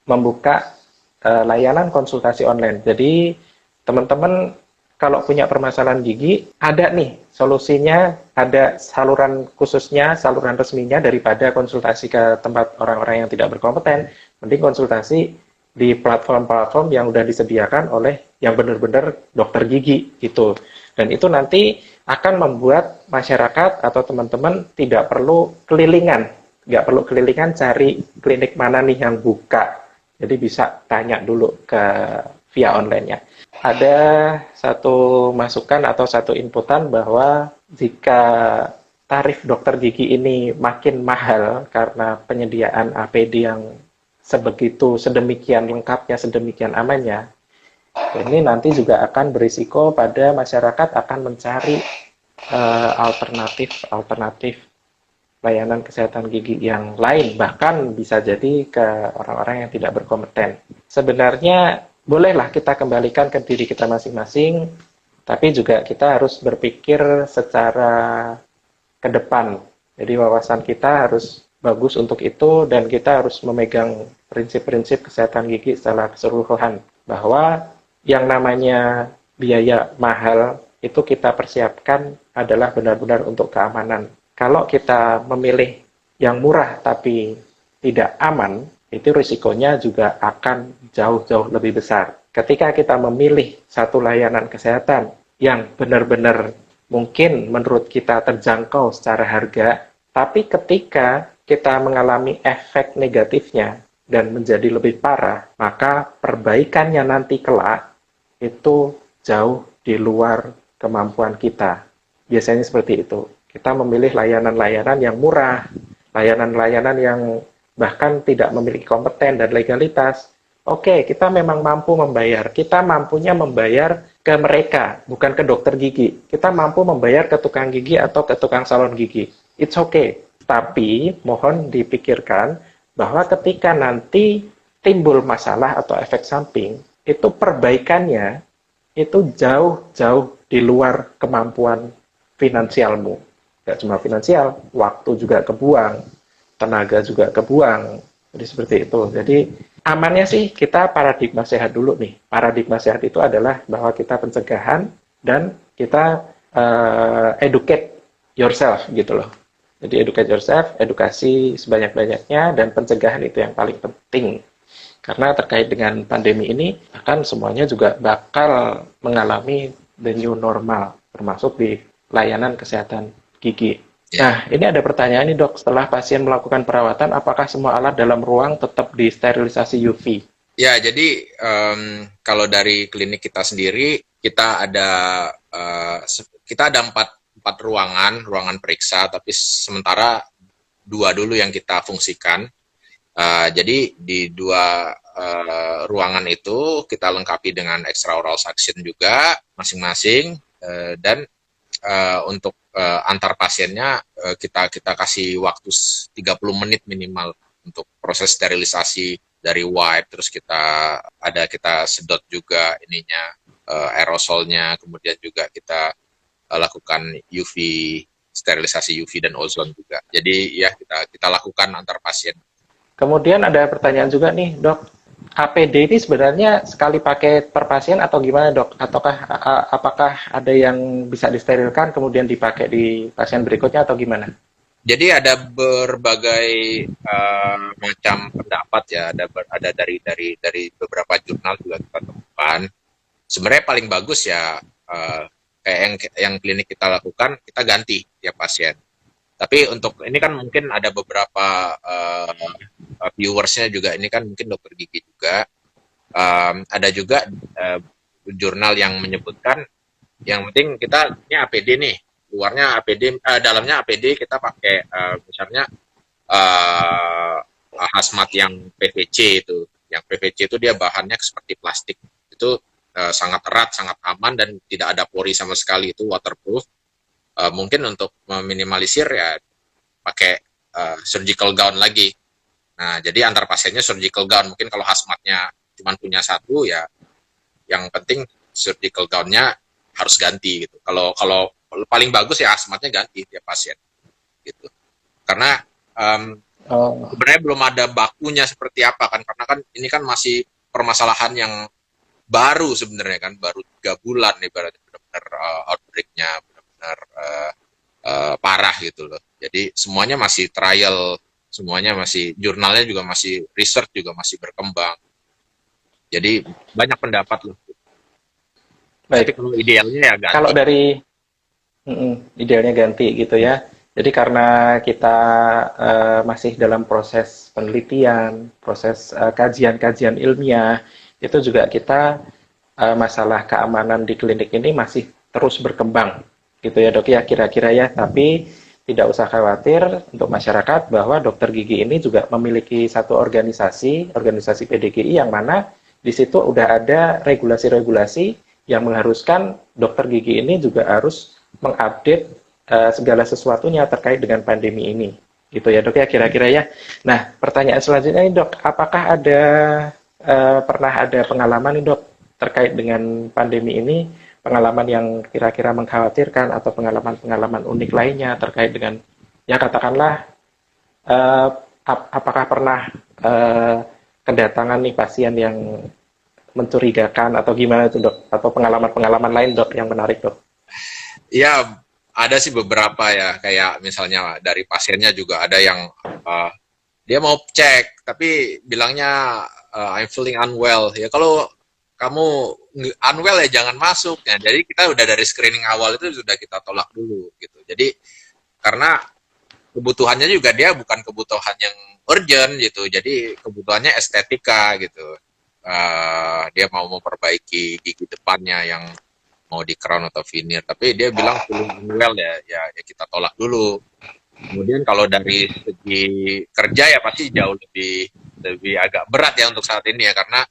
membuka layanan konsultasi online. Jadi, teman-teman kalau punya permasalahan gigi, ada nih solusinya, ada saluran khususnya, saluran resminya daripada konsultasi ke tempat orang-orang yang tidak berkompeten, mending konsultasi di platform-platform yang udah disediakan oleh yang benar-benar dokter gigi gitu. Dan itu nanti akan membuat masyarakat atau teman-teman tidak perlu kelilingan, nggak perlu kelilingan cari klinik mana nih yang buka. Jadi bisa tanya dulu ke via online-nya. Ada satu masukan atau satu inputan bahwa jika tarif dokter gigi ini makin mahal karena penyediaan APD yang sebegitu sedemikian lengkapnya, sedemikian amannya, ini nanti juga akan berisiko pada masyarakat akan mencari alternatif layanan kesehatan gigi yang lain, bahkan bisa jadi ke orang-orang yang tidak berkompeten. Sebenarnya bolehlah kita kembalikan ke diri kita masing-masing, tapi juga kita harus berpikir secara ke depan. Jadi wawasan kita harus bagus untuk itu, dan kita harus memegang prinsip-prinsip kesehatan gigi secara keseluruhan. Bahwa yang namanya biaya mahal itu kita persiapkan adalah benar-benar untuk keamanan. Kalau kita memilih yang murah tapi tidak aman, itu risikonya juga akan jauh-jauh lebih besar. Ketika kita memilih satu layanan kesehatan yang benar-benar mungkin menurut kita terjangkau secara harga, tapi ketika kita mengalami efek negatifnya dan menjadi lebih parah, maka perbaikannya nanti kelak itu jauh di luar kemampuan kita. Biasanya seperti itu. Kita memilih layanan-layanan yang murah, layanan-layanan yang bahkan tidak memiliki kompeten dan legalitas. Oke, kita memang mampu membayar. Kita mampunya membayar ke mereka, bukan ke dokter gigi. Kita mampu membayar ke tukang gigi atau ke tukang salon gigi. It's okay. Tapi mohon dipikirkan bahwa ketika nanti timbul masalah atau efek samping, itu perbaikannya itu jauh-jauh di luar kemampuan finansialmu. Tidak cuma finansial, waktu juga kebuang, tenaga juga kebuang. Jadi seperti itu. Jadi amannya sih kita paradigma sehat dulu nih. Paradigma sehat itu adalah bahwa kita pencegahan dan kita educate yourself gitu loh. Jadi educate yourself, edukasi sebanyak-banyaknya, dan pencegahan itu yang paling penting. Karena terkait dengan pandemi ini, akan semuanya juga bakal mengalami the new normal, termasuk di layanan kesehatan gigi. Nah, ini ada pertanyaan nih dok, setelah pasien melakukan perawatan, apakah semua alat dalam ruang tetap disterilisasi UV? Ya, jadi kalau dari klinik kita sendiri, kita ada empat ruangan periksa, tapi sementara dua dulu yang kita fungsikan. Jadi di dua ruangan itu kita lengkapi dengan extraoral suction juga masing-masing, dan untuk antar pasiennya kita kasih waktu 30 menit minimal untuk proses sterilisasi dari wipe, terus kita sedot juga ininya aerosolnya, kemudian juga kita lakukan UV, sterilisasi UV dan ozon juga. Jadi ya kita lakukan antar pasien. Kemudian ada pertanyaan juga nih dok, APD ini sebenarnya sekali pakai per pasien atau gimana dok? Ataukah apakah ada yang bisa disterilkan kemudian dipakai di pasien berikutnya atau gimana? Jadi ada berbagai macam pendapat ya, ada dari beberapa jurnal juga kita temukan. Sebenarnya paling bagus ya kayak yang klinik kita lakukan, kita ganti tiap pasien. Tapi untuk ini kan mungkin ada beberapa viewersnya juga, ini kan mungkin dokter gigi juga. Ada juga jurnal yang menyebutkan yang penting kita ini APD nih, luarnya APD, dalamnya APD kita pakai misalnya uh, hazmat yang PVC itu. Yang PVC itu dia bahannya seperti plastik. Itu sangat erat, sangat aman dan tidak ada pori sama sekali, itu waterproof. Mungkin untuk meminimalisir ya pakai surgical gown lagi. Nah, jadi antar pasiennya surgical gown. Mungkin kalau hazmatnya cuma punya satu ya, yang penting surgical gown-nya harus ganti gitu. Kalau kalau paling bagus ya hazmatnya ganti tiap pasien gitu. Karena Oh, sebenarnya belum ada bakunya seperti apa kan, karena kan ini kan masih permasalahan yang baru sebenarnya kan, baru 3 bulan nih berarti benar-benar outbreak-nya benar-benar parah gitu loh. Jadi semuanya masih trial, semuanya masih jurnalnya juga masih research juga masih berkembang. Jadi banyak pendapat loh. Tapi baik. kalau idealnya ya Kalau ganti. dari idealnya ganti gitu ya. Jadi karena kita masih dalam proses penelitian, proses kajian-kajian ilmiah, itu juga kita masalah keamanan di klinik ini masih terus berkembang, gitu ya dok ya kira-kira ya. Tapi tidak usah khawatir untuk masyarakat bahwa dokter gigi ini juga memiliki satu organisasi, organisasi PDGI yang mana di situ udah ada regulasi-regulasi yang mengharuskan dokter gigi ini juga harus mengupdate segala sesuatunya terkait dengan pandemi ini. Gitu ya dok ya kira-kira ya. Nah pertanyaan selanjutnya ini dok, apakah ada pernah ada pengalaman nih dok terkait dengan pandemi ini, pengalaman yang kira-kira mengkhawatirkan atau pengalaman-pengalaman unik lainnya terkait dengan ya katakanlah eh, apakah pernah eh, kedatangan nih pasien yang mencurigakan atau gimana itu dok, atau pengalaman-pengalaman lain dok yang menarik dok. Ya, ada sih beberapa ya, kayak misalnya dari pasiennya juga ada yang uh, dia mau cek, tapi bilangnya I'm feeling unwell. Ya kalau kamu unwell ya jangan masuk. Ya, jadi kita udah dari screening awal itu sudah kita tolak dulu gitu. Jadi karena kebutuhannya juga dia bukan kebutuhan yang urgent gitu. Jadi kebutuhannya estetika gitu. Dia mau memperbaiki gigi depannya yang mau di crown atau veneer, tapi dia bilang feeling unwell ya kita tolak dulu. Kemudian kalau dari segi kerja ya pasti jauh lebih lebih agak berat ya untuk saat ini ya, karena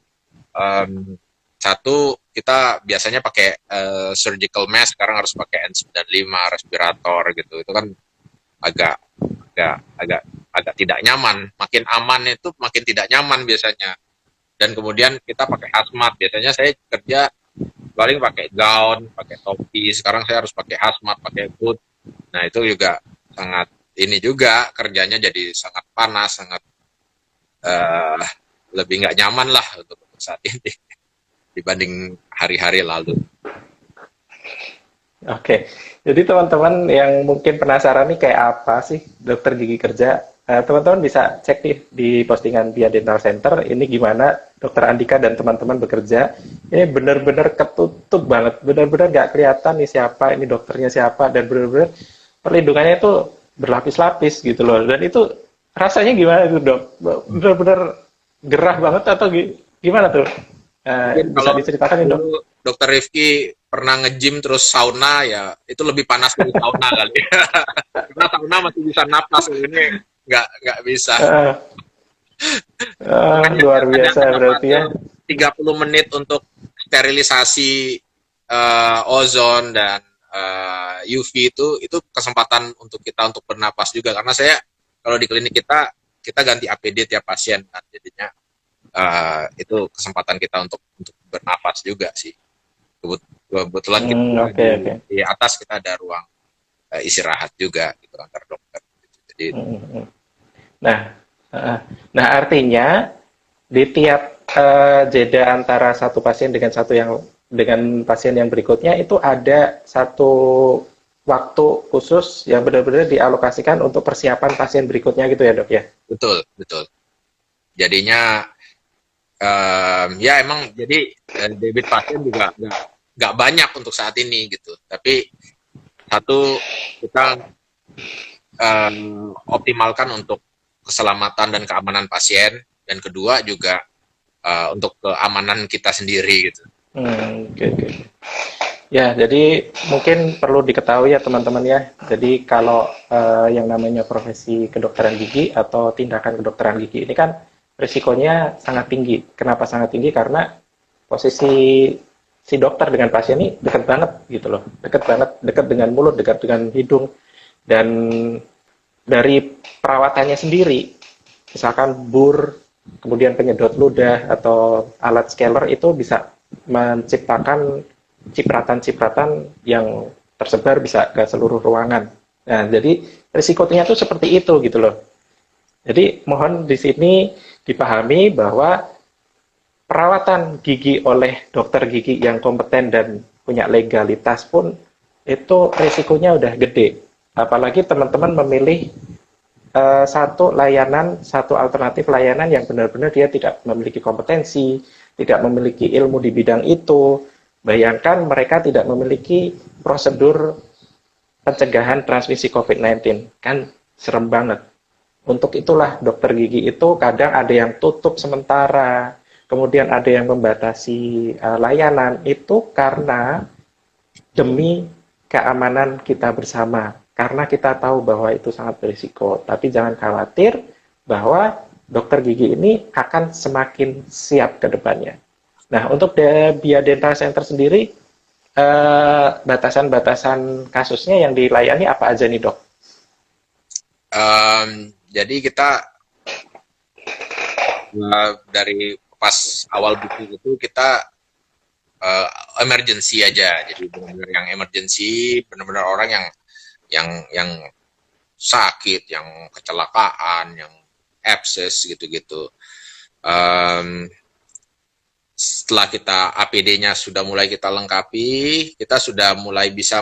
um, satu kita biasanya pakai surgical mask, sekarang harus pakai N95 respirator gitu. Itu kan agak agak agak agak tidak nyaman. Makin aman itu makin tidak nyaman biasanya. Dan kemudian kita pakai hazmat. Biasanya saya kerja paling pakai gaun, pakai topi. Sekarang saya harus pakai hazmat, pakai hood. Nah itu juga sangat ini juga kerjanya jadi sangat panas, sangat uh, lebih nggak nyaman lah untuk saat ini dibanding hari-hari lalu. Oke, jadi teman-teman yang mungkin penasaran nih kayak apa sih dokter gigi kerja, teman-teman bisa cek di postingan Via Dental Center, ini gimana dokter Andika dan teman-teman bekerja. Ini benar-benar ketutup banget, benar-benar nggak kelihatan nih siapa, ini dokternya siapa, dan benar-benar perlindungannya itu berlapis-lapis gitu loh. Dan itu rasanya gimana tuh dok? Benar-benar gerah banget atau gimana tuh? Mungkin Bisa kalau diceritakan nih dok? dulu Dokter Rifki pernah nge-gym terus sauna ya itu lebih panas dari sauna kali. Karena sauna masih bisa napas, ini nggak bisa. Uh, Makanya luar biasa ada berarti fase ya. 30 menit untuk sterilisasi ozon dan UV, itu kesempatan untuk kita untuk bernapas juga, karena saya kalau di klinik kita ganti APD tiap pasien kan, jadinya itu kesempatan kita untuk bernapas juga sih. Kebetulan kita Hmm, juga oke oke. di atas kita ada ruang istirahat juga gitu antar dokter gitu. Jadi Hmm, hmm. Nah, uh, nah artinya di tiap jeda antara satu pasien dengan pasien yang berikutnya itu ada satu waktu khusus yang benar-benar dialokasikan untuk persiapan pasien berikutnya gitu ya dok ya? Betul, betul. Jadinya ya emang jadi debit pasien juga nggak banyak untuk saat ini gitu. Tapi satu kita optimalkan untuk keselamatan dan keamanan pasien, dan kedua juga untuk keamanan kita sendiri gitu. Oke, oke. Ya, jadi mungkin perlu diketahui ya teman-teman ya. Jadi kalau yang namanya profesi kedokteran gigi atau tindakan kedokteran gigi ini kan risikonya sangat tinggi. Kenapa sangat tinggi? Karena posisi si dokter dengan pasien ini dekat banget gitu loh. Dekat banget, dekat dengan mulut, dekat dengan hidung. Dan dari perawatannya sendiri, misalkan bur, kemudian penyedot ludah atau alat scaler itu bisa menciptakan cipratan-cipratan yang tersebar bisa ke seluruh ruangan. Nah, jadi risikonya tuh seperti itu gitu loh. Jadi mohon di sini dipahami bahwa perawatan gigi oleh dokter gigi yang kompeten dan punya legalitas pun itu risikonya udah gede. Apalagi teman-teman memilih satu alternatif layanan yang benar-benar dia tidak memiliki kompetensi, tidak memiliki ilmu di bidang itu. Bayangkan mereka tidak memiliki prosedur pencegahan transmisi COVID-19. Kan serem banget. Untuk itulah dokter gigi itu kadang ada yang tutup sementara, kemudian ada yang membatasi layanan, itu karena demi keamanan kita bersama. Karena kita tahu bahwa itu sangat berisiko. Tapi jangan khawatir bahwa dokter gigi ini akan semakin siap ke depannya. Nah, untuk Bia Dental Center sendiri, batasan-batasan kasusnya yang dilayani apa aja nih dok? Jadi kita dari pas awal buku itu kita emergency aja. Jadi benar-benar yang emergency, benar-benar orang yang sakit, yang kecelakaan, yang abscess gitu-gitu. Setelah kita APD-nya sudah mulai kita lengkapi, kita sudah mulai bisa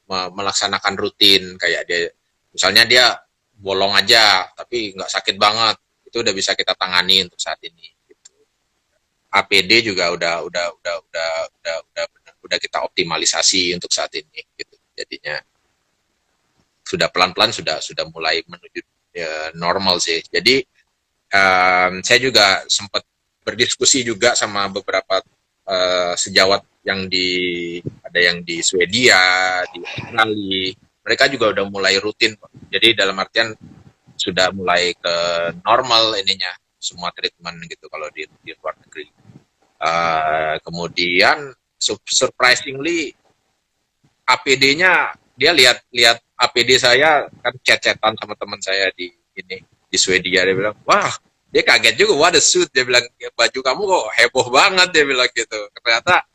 melaksanakan rutin kayak dia, misalnya dia bolong aja tapi nggak sakit banget, itu udah bisa kita tangani untuk saat ini. Gitu. APD juga udah kita optimalisasi untuk saat ini. Gitu. Jadinya sudah pelan-pelan sudah mulai menuju normal sih. Jadi saya juga sempat berdiskusi juga sama beberapa sejawat yang ada yang di Swedia, di Australia, mereka juga udah mulai rutin. Jadi dalam artian sudah mulai ke normal ininya, semua treatment gitu kalau di luar negeri. Kemudian surprisingly APD-nya, dia lihat APD saya kan chat-chatan sama teman saya di Swedia, dia bilang, wah, dia kaget juga, what a suit, dia bilang, baju kamu kok heboh banget, dia bilang gitu. Ternyata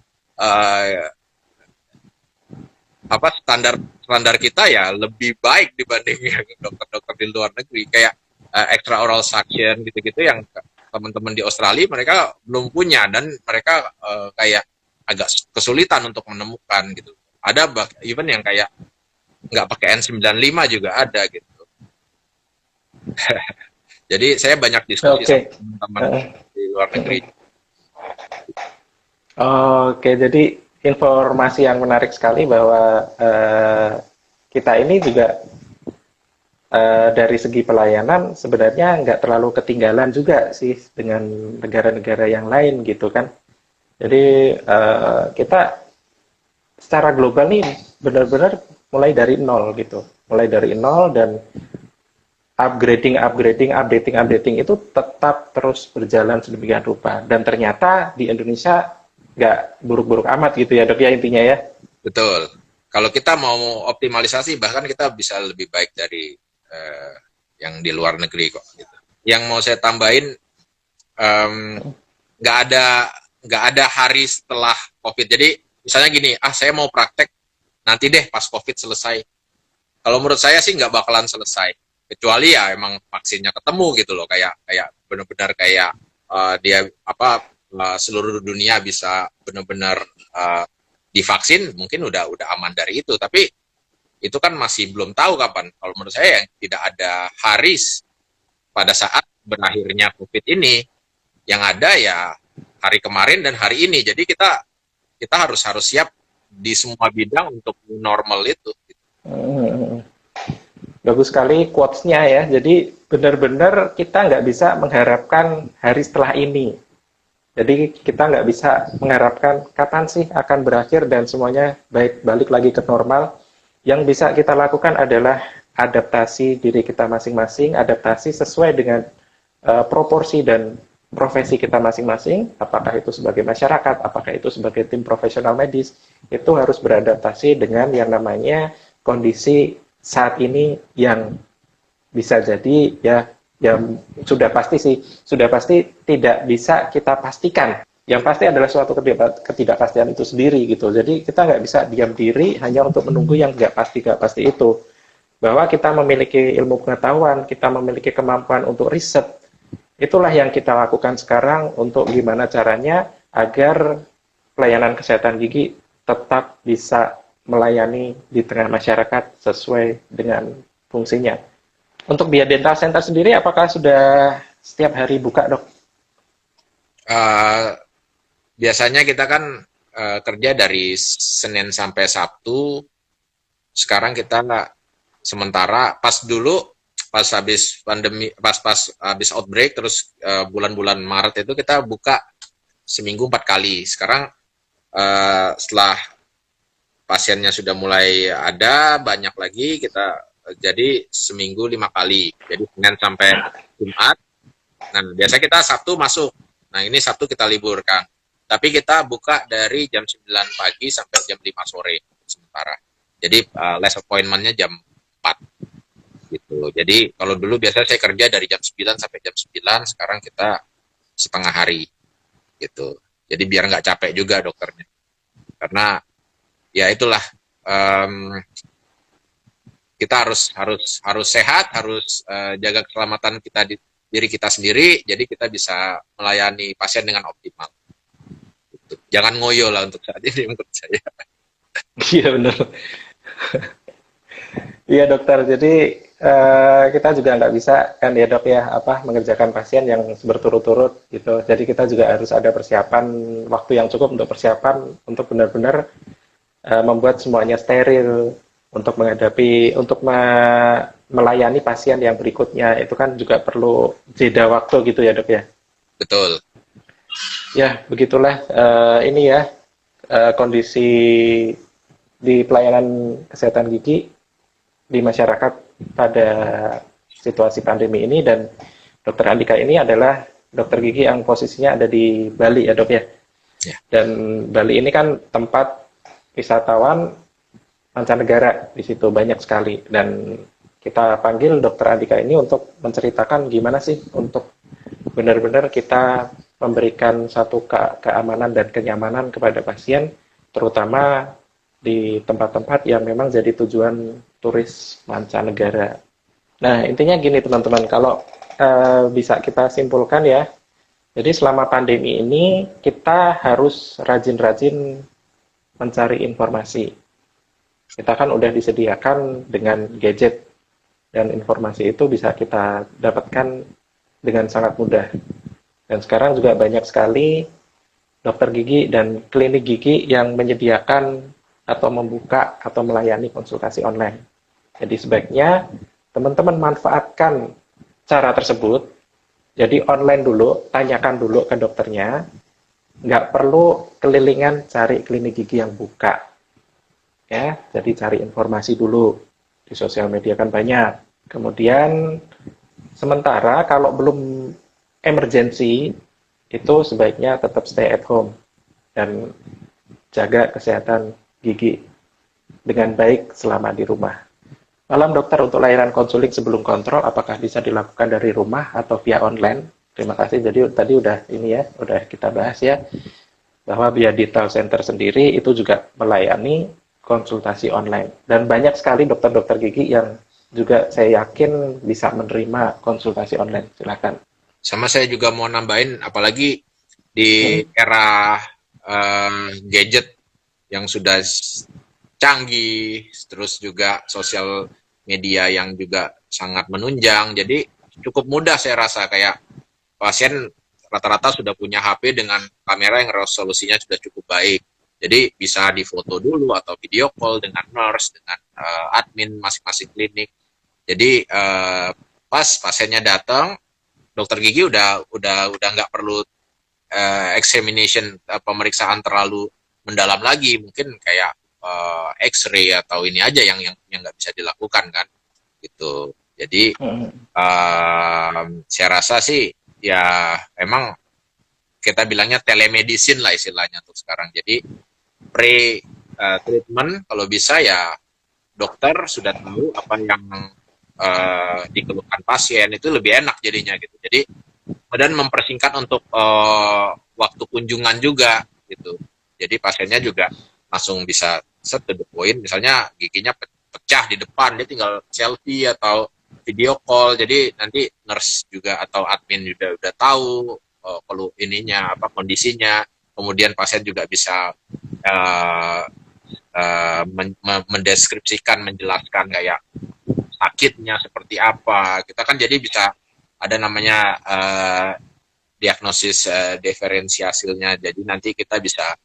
standar kita ya lebih baik dibanding dokter-dokter di luar negeri, kayak extra oral suction gitu-gitu yang teman-teman di Australia mereka belum punya, dan mereka kayak agak kesulitan untuk menemukan gitu. Ada even yang kayak nggak pakai N95 juga ada gitu. Jadi saya banyak diskusi sama teman-teman di luar negeri. Oke, jadi informasi yang menarik sekali bahwa kita ini juga dari segi pelayanan sebenarnya nggak terlalu ketinggalan juga sih dengan negara-negara yang lain gitu kan. Jadi kita secara global nih benar-benar mulai dari nol gitu, mulai dari nol, dan updating itu tetap terus berjalan sedemikian rupa. Dan ternyata di Indonesia nggak buruk-buruk amat gitu ya dok ya intinya ya. Betul. Kalau kita mau optimalisasi, bahkan kita bisa lebih baik dari yang di luar negeri kok. Gitu. Yang mau saya tambahin, nggak ada hari setelah COVID. Jadi misalnya gini, saya mau praktek nanti deh pas COVID selesai. Kalau menurut saya sih nggak bakalan selesai, kecuali ya emang vaksinnya ketemu gitu loh, kayak benar-benar kayak dia seluruh dunia bisa benar-benar divaksin, mungkin udah aman dari itu. Tapi itu kan masih belum tahu kapan. Kalau menurut saya yang tidak ada hari pada saat berakhirnya COVID ini, yang ada ya hari kemarin dan hari ini. Jadi kita harus siap di semua bidang untuk normal itu. Hmm, bagus sekali quotes-nya ya. Jadi benar-benar kita nggak bisa mengharapkan hari setelah ini. Jadi kita nggak bisa mengharapkan kapan sih akan berakhir dan semuanya balik lagi ke normal. Yang bisa kita lakukan adalah adaptasi diri kita masing-masing, adaptasi sesuai dengan proporsi dan profesi kita masing-masing, apakah itu sebagai masyarakat, apakah itu sebagai tim profesional medis, itu harus beradaptasi dengan yang namanya kondisi saat ini yang bisa jadi ya sudah pasti sih, sudah pasti tidak bisa kita pastikan. Yang pasti adalah suatu ketidakpastian itu sendiri gitu. Jadi kita nggak bisa diam diri hanya untuk menunggu yang nggak pasti itu. Bahwa kita memiliki ilmu pengetahuan, kita memiliki kemampuan untuk riset. Itulah yang kita lakukan sekarang untuk gimana caranya agar pelayanan kesehatan gigi tetap bisa melayani di tengah masyarakat sesuai dengan fungsinya. Untuk Bia Dental Center sendiri, apakah sudah setiap hari buka, Dok? Uh, Biasanya kita kan kerja dari Senin sampai Sabtu. Sekarang kita sementara pas habis pandemi, pas habis outbreak, terus bulan-bulan Maret itu kita buka seminggu 4 kali. Sekarang setelah pasiennya sudah mulai ada banyak lagi, kita jadi seminggu 5 kali. Jadi Senin sampai Jumat. Nah, biasa kita Sabtu masuk. Nah, ini Sabtu kita liburkan. Tapi kita buka dari jam 9 pagi sampai jam 5 sore sementara. Jadi last appointment-nya jam 4 gitu. Jadi kalau dulu biasanya saya kerja dari jam 9 sampai jam 9, sekarang kita setengah hari gitu. Jadi biar nggak capek juga dokternya. Karena ya itulah, kita harus sehat, harus jaga keselamatan kita diri kita sendiri, jadi kita bisa melayani pasien dengan optimal. Jangan ngoyo lah untuk saat ini menurut saya. Iya benar. Iya dokter, jadi kita juga nggak bisa kan ya dok ya mengerjakan pasien yang berturut-turut gitu. Jadi kita juga harus ada persiapan waktu yang cukup untuk persiapan untuk benar-benar membuat semuanya steril untuk melayani pasien yang berikutnya. Itu kan juga perlu jeda waktu gitu ya dok ya. Betul. Ya begitulah ini ya kondisi di pelayanan kesehatan gigi di masyarakat pada situasi pandemi ini, dan Dokter Andika ini adalah dokter gigi yang posisinya ada di Bali ya dok ya. Ya. Dan Bali ini kan tempat wisatawan mancanegara, di situ banyak sekali, dan kita panggil Dokter Andika ini untuk menceritakan gimana sih untuk benar-benar kita memberikan satu keamanan dan kenyamanan kepada pasien, terutama di tempat-tempat yang memang jadi tujuan turis mancanegara. Nah, intinya gini teman-teman, kalau bisa kita simpulkan ya, jadi selama pandemi ini kita harus rajin-rajin mencari informasi. Kita kan udah disediakan dengan gadget, dan informasi itu bisa kita dapatkan dengan sangat mudah. Dan sekarang juga banyak sekali dokter gigi dan klinik gigi yang menyediakan atau membuka atau melayani konsultasi online. Jadi sebaiknya teman-teman manfaatkan cara tersebut. Jadi online dulu, tanyakan dulu ke dokternya. Nggak perlu kelilingan cari klinik gigi yang buka. Ya, jadi cari informasi dulu. Di sosial media kan banyak. Kemudian sementara kalau belum emergency, itu sebaiknya tetap stay at home dan jaga kesehatan gigi dengan baik selama di rumah. Malam dokter, untuk layanan konseling sebelum kontrol, apakah bisa dilakukan dari rumah atau via online? Terima kasih. Jadi tadi udah kita bahas ya, bahwa Bia Dental Center sendiri itu juga melayani konsultasi online. Dan banyak sekali dokter-dokter gigi yang juga saya yakin bisa menerima konsultasi online. Silakan. Sama saya juga mau nambahin, apalagi di era gadget yang sudah canggih, terus juga sosial media yang juga sangat menunjang. Jadi cukup mudah saya rasa, kayak pasien rata-rata sudah punya HP dengan kamera yang resolusinya sudah cukup baik. Jadi bisa difoto dulu atau video call dengan nurse, dengan admin masing-masing klinik. Jadi pas pasiennya datang, dokter gigi udah nggak perlu examination, pemeriksaan terlalu mendalam lagi, mungkin kayak X-ray atau ini aja yang nggak bisa dilakukan kan, gitu. Jadi saya rasa sih ya emang kita bilangnya telemedicine lah istilahnya untuk sekarang. Jadi pre treatment kalau bisa ya dokter sudah tahu apa yang dikeluhkan pasien, itu lebih enak jadinya gitu. Jadi dan mempersingkat untuk waktu kunjungan juga gitu. Jadi pasiennya juga langsung bisa set to the point. Misalnya giginya pecah di depan, dia tinggal selfie atau video call. Jadi nanti nurse juga atau admin juga udah tahu perlu ininya apa kondisinya. Kemudian pasien juga bisa uh, mendeskripsikan, menjelaskan kayak sakitnya seperti apa. Kita kan jadi bisa ada namanya diagnosis diferensiasilnya. Jadi nanti kita bisa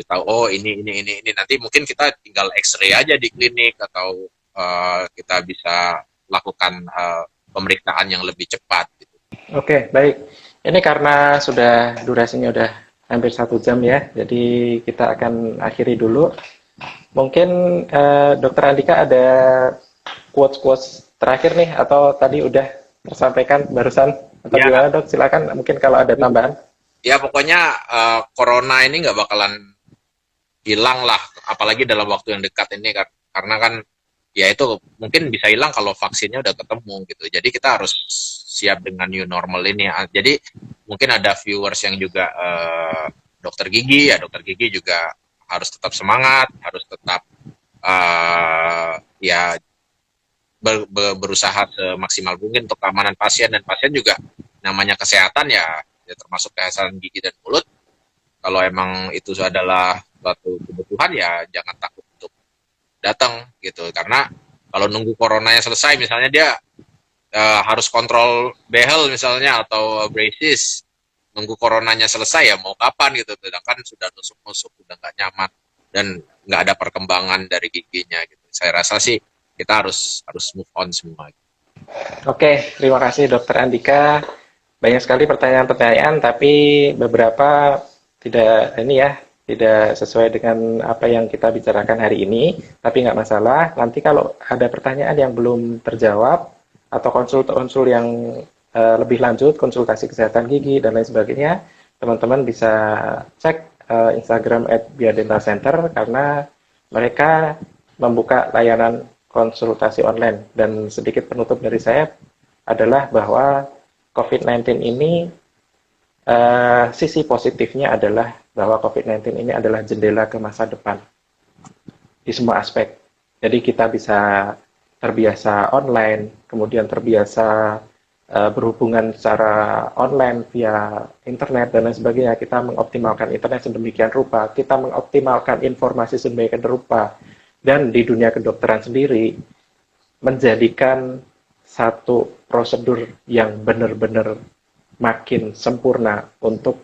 tahu oh ini nanti mungkin kita tinggal X-ray aja di klinik atau kita bisa lakukan pemeriksaan yang lebih cepat gitu. Oke, baik. Ini karena sudah durasinya udah hampir 1 jam ya, jadi kita akan akhiri dulu. Mungkin Dokter Andika ada quotes-quotes terakhir nih, atau tadi udah tersampaikan barusan, atau Ya, gimana Dok? Silakan, mungkin kalau ada tambahan. ya pokoknya corona ini nggak bakalan hilang lah, apalagi dalam waktu yang dekat ini kan, karena kan ya itu mungkin bisa hilang kalau vaksinnya udah ketemu gitu. Jadi kita harus siap dengan new normal ini. Jadi mungkin ada viewers yang juga dokter gigi, ya dokter gigi juga harus tetap semangat, harus tetap ya berusaha semaksimal mungkin untuk keamanan pasien, dan pasien juga namanya kesehatan ya termasuk kesehatan gigi dan mulut. Kalau emang itu adalah suatu kebutuhan ya jangan takut untuk datang gitu, karena kalau nunggu coronanya selesai misalnya dia harus kontrol behel misalnya atau braces, nunggu coronanya selesai ya mau kapan gitu, sedangkan sudah nusuk-nusuk udah nggak nyaman dan nggak ada perkembangan dari giginya gitu. Saya rasa sih kita harus move on semua. Oke, terima kasih Dokter Andika. Banyak sekali pertanyaan-pertanyaan, tapi beberapa tidak ini ya, tidak sesuai dengan apa yang kita bicarakan hari ini. Tapi nggak masalah. Nanti kalau ada pertanyaan yang belum terjawab atau konsul yang lebih lanjut, konsultasi kesehatan gigi dan lain sebagainya, teman-teman bisa cek Instagram @biadentalcenter, karena mereka membuka layanan konsultasi online. Dan sedikit penutup dari saya adalah bahwa COVID-19 ini, sisi positifnya adalah bahwa COVID-19 ini adalah jendela ke masa depan di semua aspek. Jadi kita bisa terbiasa online, kemudian terbiasa berhubungan secara online via internet dan lain sebagainya. Kita mengoptimalkan internet sedemikian rupa, kita mengoptimalkan informasi sedemikian rupa, dan di dunia kedokteran sendiri menjadikan satu prosedur yang benar-benar makin sempurna untuk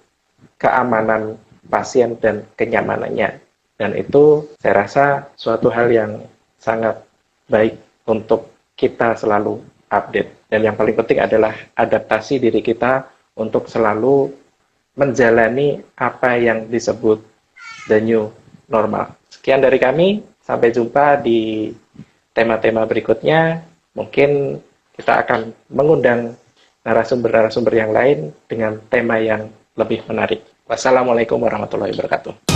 keamanan pasien dan kenyamanannya. Dan itu saya rasa suatu hal yang sangat baik untuk kita selalu update. Dan yang paling penting adalah adaptasi diri kita untuk selalu menjalani apa yang disebut the new normal. Sekian dari kami, sampai jumpa di tema-tema berikutnya. Mungkin kita akan mengundang narasumber-narasumber yang lain dengan tema yang lebih menarik. Wassalamualaikum warahmatullahi wabarakatuh.